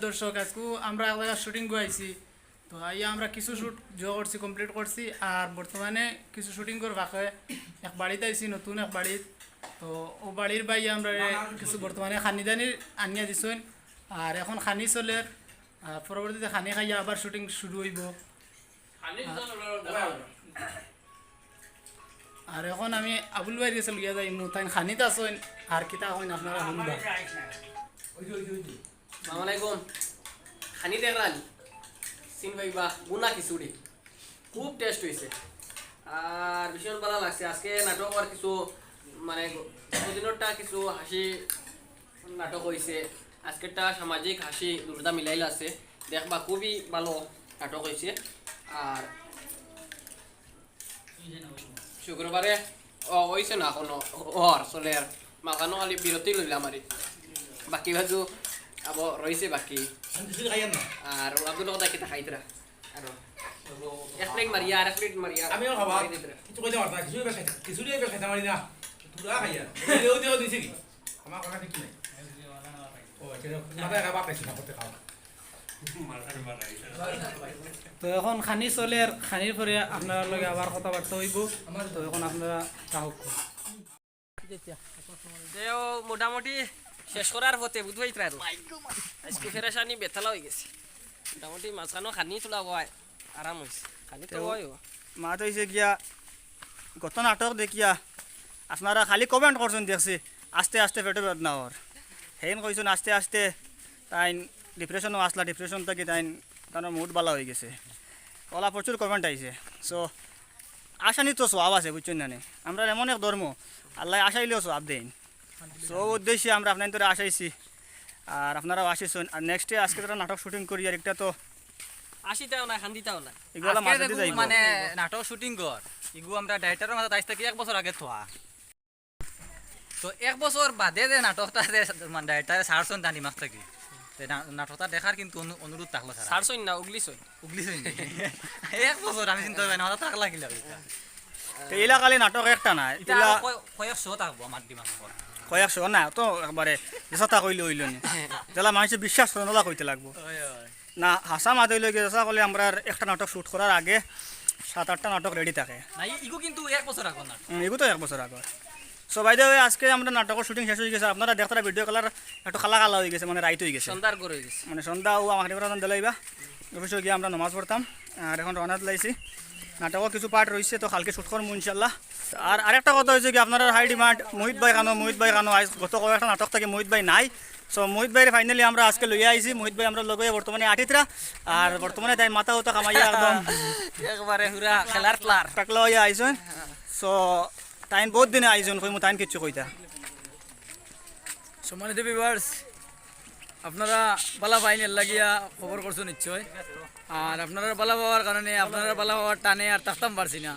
দর্শক, আজকে আমরা এক জায়গায় শুটিং করেছি। তো আইয়া আমরা কিছু শুট জোয়া করছি, কমপ্লিট করছি। আর বর্তমানে কিছু শুটিং করে বাকি এক বাড়িতে আইছি, নতুন এক বাড়ির। তো ও বাড়ির বাইরে আমরা কিছু বর্তমানে খানিদানি আনিয়া দিছেন। আর এখন খানি চলে, পরবর্তীতে খানি খাইয়া আবার শুটিং শুরু হইব। আর এখন আমি আবুল ভাই গেছিল গিয়া যাই তাই খানিত আসেন। আর কিতা হইন আপনারা শুনবা। আসসালামু আলাইকুম। খানি দেখলাম সিন ভাইবা গুনা খিচুড়ি খুব টেস্ট হয়েছে আর ভীষণ ভালো লাগছে। আজকে নাটক আর কিছু মানে প্রতিদিনটা কিছু হাসি নাটক হয়েছে, আজকেরটা সামাজিক হাসি দুটা মিলাইল আছে, দেখবা খুবই ভালো নাটক হয়েছে। আর শুক্রবারে হয়েছে না এখনো ওর চলে আর মাখানো খালি বিরতি লইলাম আর বাকি ভাজু আবার রয়েছে বাকি। আর আব্দুল কথা কিতা খাইতরা আর এক প্লেট মারিয়া আর এক প্লেট মারিয়া আমিও খাবা কিছু কইতে পারতা কিছু বেশ খাইতে পারি না পুরা খাইয়া এও দিও দিছি কি আমার কথা ঠিক নাই ও এটা মাথা খাবা পাইছি না করতে খাও। তো এখন খানি চলে, আর খানির পরে আপনার লগে আবার কথাবার্তা হইব। তো এখন আপনারা চাহক দেও মোটামুটি শেষ করার হতে বুঝবাই আর আজকে ফেরাসানি বেতালা হয়ে গেছে। মোটামুটি মাঝখানো খানি তোলা হয় আরাম হয়েছে, খানি তো হয় মাত হয়েছে গিয়া গত নাটক দেখিয়া আপনারা খালি কমেন্ট করছেন দেখছি আস্তে আস্তে পেটে বেদনা হওয়ার হেন কইছেন আস্তে আস্তে তাই ডিপ্রেশনও আসলা, ডিপ্রেশন থেকে তার মুড ভালো হয়ে গেছে। ওলা প্রচুর কমেন্ট আইছে। সো আশানি তো সব আছে বুঝছেন না, আমরা এমন এক ধর্ম আল্লাহ আশাইলেও সব দেন। সো উদ্দেশ্যে আমরা আপনার তোরা আশাইছি আর আপনারাও আসিছেন। আর নেক্সটে আজকে তারা নাটক শুটিং করি আর একটা তো আসিতাও না খান্দিতাও না এগুলা মাঝে যাইব মানে নাটক শুটিং কর ইগু আমরা ডাইরেক্টরের মাঝে আইছ থাকি 1 বছর আগে থোয়া। তো 1 বছর বাদে যে নাটকটা যে মানে ডাইরেক্টরে সারছন দানি মাছ থাকি নাটকটা দেখার কিন্তু অনুরোধ থাকলো স্যার। সারছই না উগলিছই 1 বছর আমি চিন্তা করি না হঠাৎ থাকলা কিলা এইলা কালি নাটক একটা না এটা কয়েকশো থাকবো আমার দিমাগ কয়েকশো না তো একবারে চেষ্টা কইলে হইল নি যেলা মানুষের বিশ্বাস নলা কইতে লাগবো না। হাসা মাত হইলে চেষ্টা করলে আমরা একটা নাটক শুট করার আগে 7-8টা নাটক রেডি থাকে। না ইগু কিন্তু 1 বছর আগে না এগুলো তো 1 বছর আগে। সো বাই দ্য ওয়ে আজকে আমরা নাটকের শুটিং শেষ হয়ে গেছে। আপনারা দেখতে ভিডিও কালার একটু খালা খালা হয়ে গেছে, মানে রাইট হয়ে গেছে, সন্ধ্যার করে গেছে মানে সন্ধ্যা ও আমাকে দিলাইবা অবশ্যই গিয়ে আমরা নমাজ পড়তাম। আর এখন রওনা দিলাইছি, নাটকও কিছু পার্ট রয়েছে তো কালকে শুট করবো ইনশাল্লাহ। আর আরেকটা কথা হয়েছে কি আপনার হাই ডিমান্ড মোহিত ভাই কানো আজ গত কয়েকটা নাটক থেকে মোহিত ভাই নাই। সো মোহিত ভাইয়ের ফাইনালি আমরা আজকে লইয়া আইছি। মোহিত ভাই আমরা লগে বর্তমানে আটিতরা আর বর্তমানে তাই মাথা উতা কামাইয়া একদম একবারে পুরা খেলার প্লার টাকলা হইয়া আইছেন। সো টাইম বহুত দিনে আইছেন কই টাইম কিছু কইতা। সম্মানিত ভিউয়ার্স, আপনারা বালা ফাইনাল লাগিয়া খবর করছো নিশ্চয়। আর আপনারা বালা পাওয়ার কারণে আপনারা বালা পাওয়ার টানে আর থাকতাম পারছি না,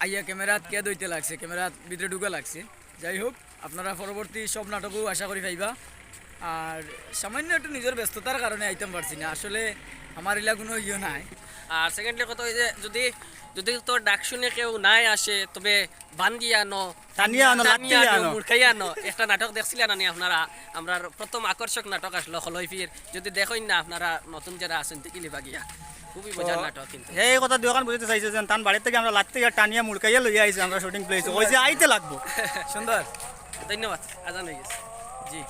আইয়া ক্যামেরাত কে দইতে লাগছে, ক্যামেরাত ভিতরে ঢুকা লাগছে। যাই হোক, আপনারা পরবর্তী সব নাটকও আশা করি পাইবা। আর সামান্য একটু নিজের ব্যস্ততার কারণে আইতাম পারছি না, আসলে আমার এলা কোনো ইয়ে নাই। আর সেকেন্ডলি কথা হই যে যদি যদি তোর ডাক শুনে কেউ নাই আসে তবে বান্দিয়া আনো, টানিয়া আনো, লাত্তিয়া আনো, মুরখাইয়া আনো। একটা নাটক দেখছিলেন না আপনারা? আমরা প্রথম আকর্ষক নাটক আসলো হলইফির, যদি দেখেন না আপনারা নতুন যারা আছেন দেখিলি বাগিয়া খুবই মজার নাটক। কিন্তু এই কথা দোকান বুঝতে চাইছে যে তার বাড়ি থেকে আমরা লাত্তি টানিয়া মুড়কাইয়া লইয়া আইছি আমরা শুটিং প্লেসে, ওই যে আইতে লাগবো। সুন্দর, ধন্যবাদ। আজান হয়ে গেছে। জি।